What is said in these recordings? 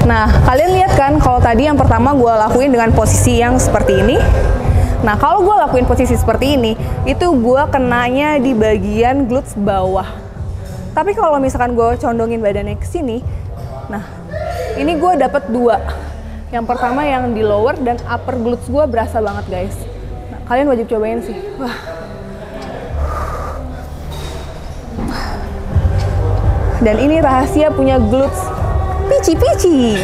Nah, kalian lihat kan kalau tadi yang pertama gue lakuin dengan posisi yang seperti ini. Nah, kalau gue lakuin posisi seperti ini, itu gue kenanya di bagian glutes bawah. Tapi kalau misalkan gue condongin badannya ke sini, nah, ini gue dapet dua. Yang pertama yang di lower dan upper glutes gue berasa banget guys. Nah, kalian wajib cobain sih. Wah. Dan ini rahasia punya glutes pici-pici.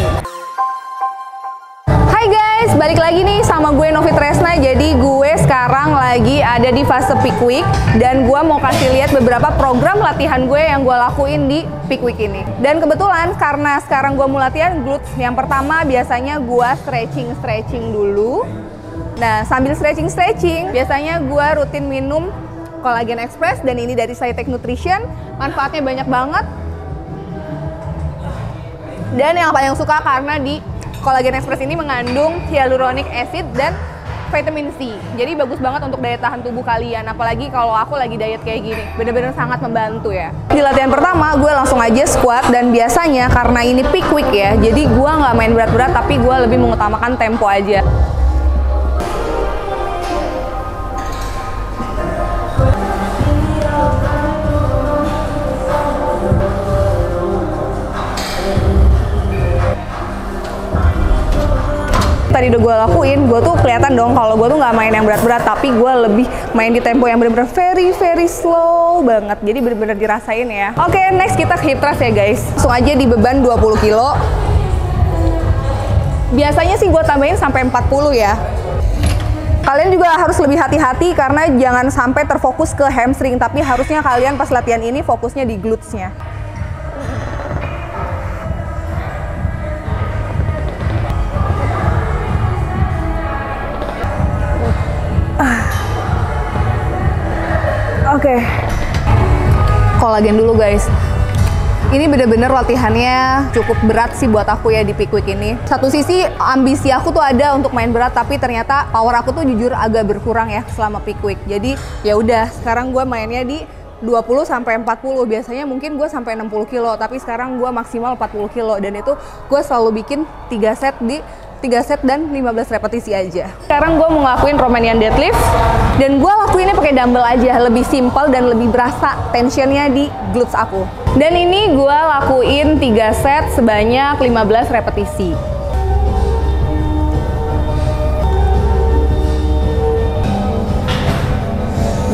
Hai guys, balik lagi nih sama gue Novi Tresna. Jadi gue sekarang lagi ada di fase peak week dan gue mau kasih lihat beberapa program latihan gue yang gue lakuin di peak week ini. Dan kebetulan karena sekarang gue mau latihan glutes, yang pertama biasanya gue stretching dulu. Nah, sambil stretching biasanya gue rutin minum Collagen Express dan ini dari Cytec Nutrition. Manfaatnya banyak banget. Dan yang paling suka karena di Collagen Express ini mengandung hyaluronic acid dan vitamin C. Jadi bagus banget untuk daya tahan tubuh kalian. Apalagi kalau aku lagi diet kayak gini. Bener-bener sangat membantu ya. Di latihan pertama gue langsung aja squat. Dan biasanya karena ini peak week ya, jadi gue nggak main berat-berat tapi gue lebih mengutamakan tempo aja. Tadi udah gue lakuin, gue tuh kelihatan dong kalau gue tuh nggak main yang berat-berat, tapi gue lebih main di tempo yang bener-bener very slow banget. Jadi bener-bener dirasain ya. Oke, next kita ke hip thrust ya guys. Langsung aja di beban 20 kilo. Biasanya sih gue tambahin sampai 40 ya. Kalian juga harus lebih hati-hati karena jangan sampai terfokus ke hamstring, tapi harusnya kalian pas latihan ini fokusnya di glutesnya. Oke, kolagen dulu guys. Ini bener-bener latihannya cukup berat sih buat aku ya di peak week ini. Satu sisi ambisi aku tuh ada untuk main berat, tapi ternyata power aku tuh jujur agak berkurang ya selama peak week. Jadi ya udah, sekarang gue mainnya di 20 sampai 40. Biasanya mungkin gue sampai 60 kilo, tapi sekarang gue maksimal 40 kilo dan itu gue selalu bikin 3 set di 3 set dan 15 repetisi aja. Sekarang gue mau ngelakuin Romanian deadlift dan gue lakuinnya pakai dumbbell aja, lebih simple dan lebih berasa tensionnya di glutes aku. Dan ini gue lakuin 3 set sebanyak 15 repetisi.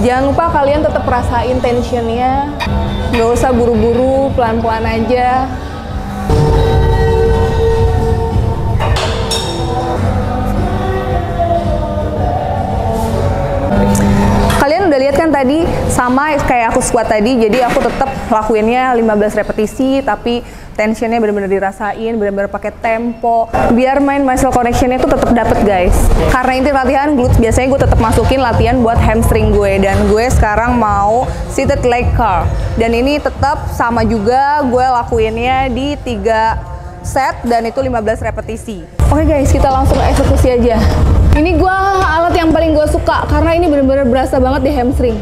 Jangan lupa kalian tetap rasain tensionnya, nggak usah buru-buru, pelan-pelan aja. Kalian udah lihat kan tadi sama kayak aku squat tadi, jadi aku tetap lakuinnya 15 repetisi tapi tensionnya bener-bener dirasain, bener-bener pakai tempo biar main muscle connectionnya itu tetap dapet guys. Karena inti latihan glutes biasanya gue tetap masukin latihan buat hamstring gue, dan gue sekarang mau seated leg curl dan ini tetap sama juga gue lakuinnya di 3 set dan itu 15 repetisi. Oke guys, kita langsung eksekusi aja. Ini gue alat yang paling gue suka karena ini bener-bener berasa banget di hamstring.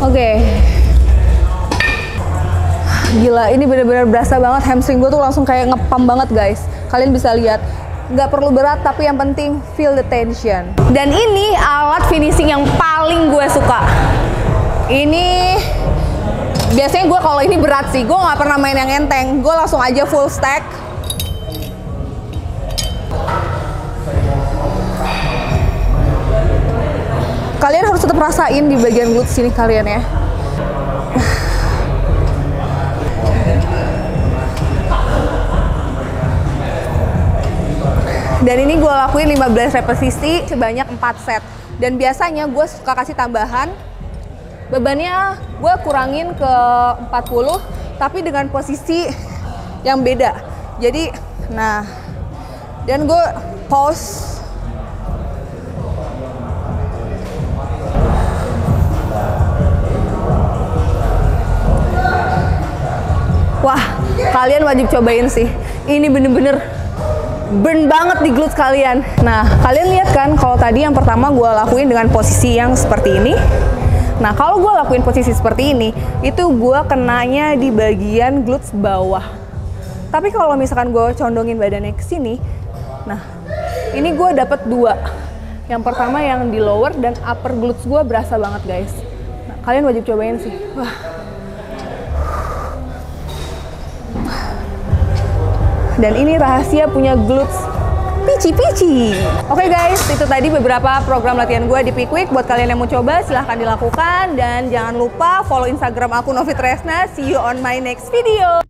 Oke. Gila, ini bener-bener berasa banget hamstring gue tuh langsung kayak ngepam banget guys. Kalian bisa lihat. Nggak perlu berat, tapi yang penting feel the tension. Dan ini alat finishing yang paling gue suka. Ini biasanya gue kalau ini berat sih, gue nggak pernah main yang enteng. Gue langsung aja full stack. Kalian harus tetap rasain di bagian glutes sini kalian ya. Dan ini gue lakuin 15 repetisi sebanyak 4 set. Dan biasanya gue suka kasih tambahan. Bebannya gue kurangin ke 40, tapi dengan posisi yang beda. Jadi, nah, dan gue pause. Wah, kalian wajib cobain sih. Ini bener-bener burn banget di glutes kalian. Nah, kalian lihat kan kalau tadi yang pertama gue lakuin dengan posisi yang seperti ini. Nah, kalau gue lakuin posisi seperti ini, itu gue kenanya di bagian glutes bawah. Tapi kalau misalkan gue condongin badannya ke sini, nah, ini gue dapet dua. Yang pertama yang di lower dan upper glutes gue berasa banget guys. Nah, kalian wajib cobain sih. Wah. Dan ini rahasia punya glutes pici-pici. Oke guys, itu tadi beberapa program latihan gue di Pickwick. Buat kalian yang mau coba, silahkan dilakukan. Dan jangan lupa follow Instagram aku Novi Tresna. See you on my next video.